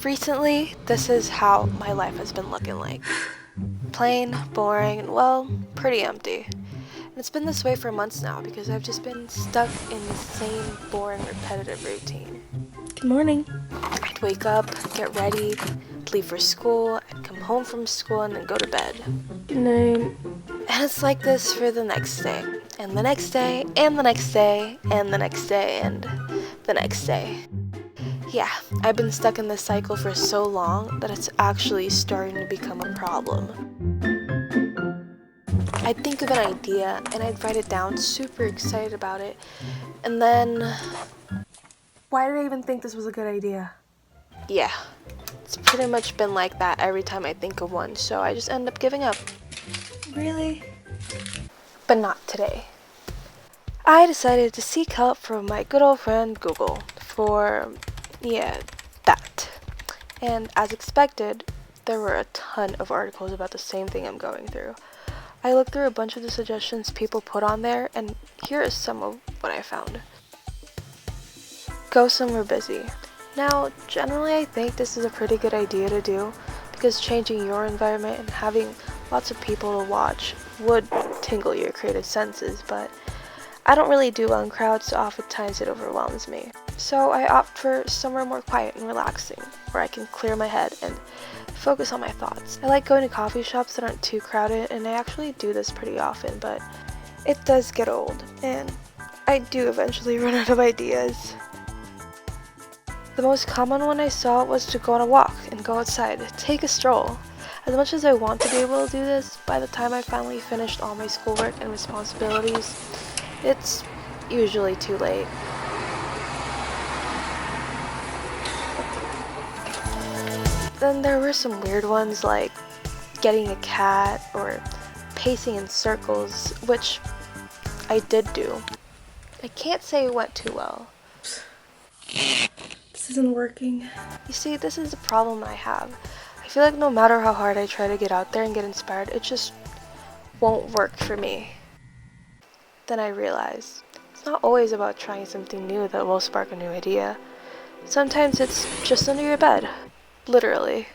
Recently, this is how my life has been looking like. Plain, boring, and well, pretty empty. And it's been this way for months now because I've just been stuck in the same boring, repetitive routine. Good morning. I'd wake up, get ready, leave for school, I'd come home from school, and then go to bed. Good night. And it's like this for the next day, and the next day, and the next day, and the next day, and the next day. Yeah, I've been stuck in this cycle for so long that it's actually starting to become a problem. I'd think of an idea and I'd write it down, super excited about it, and then... Why did I even think this was a good idea? Yeah, it's pretty much been like that every time I think of one, so I just end up giving up. Really? But not today. I decided to seek help from my good old friend Google for, that. And as expected, there were a ton of articles about the same thing I'm going through. I looked through a bunch of the suggestions people put on there, and here is some of what I found. Go somewhere busy. Now, generally I think this is a pretty good idea to do, because changing your environment and having lots of people to watch would tingle your creative senses, but I don't really do well in crowds, so oftentimes it overwhelms me. So I opt for somewhere more quiet and relaxing, where I can clear my head and focus on my thoughts. I like going to coffee shops that aren't too crowded, and I actually do this pretty often, but it does get old, and I do eventually run out of ideas. The most common one I saw was to go on a walk and go outside, take a stroll. As much as I want to be able to do this, by the time I finally finished all my schoolwork and responsibilities, it's usually too late. Then there were some weird ones like getting a cat or pacing in circles, which I did do. I can't say it went too well. This isn't working. You see, this is the problem I have. I feel like no matter how hard I try to get out there and get inspired, it just won't work for me. Then I realized it's not always about trying something new that will spark a new idea. Sometimes it's just under your bed. Literally.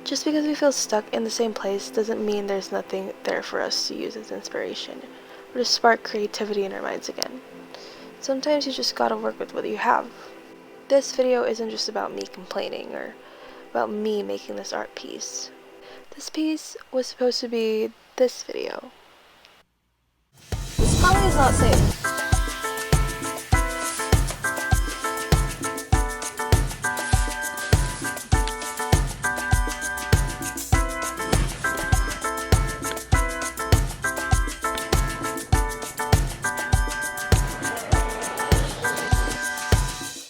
Just because we feel stuck in the same place doesn't mean there's nothing there for us to use as inspiration or to spark creativity in our minds again. Sometimes you just gotta work with what you have. This video isn't just about me complaining or about me making this art piece. This piece was supposed to be this video. This probably is not safe.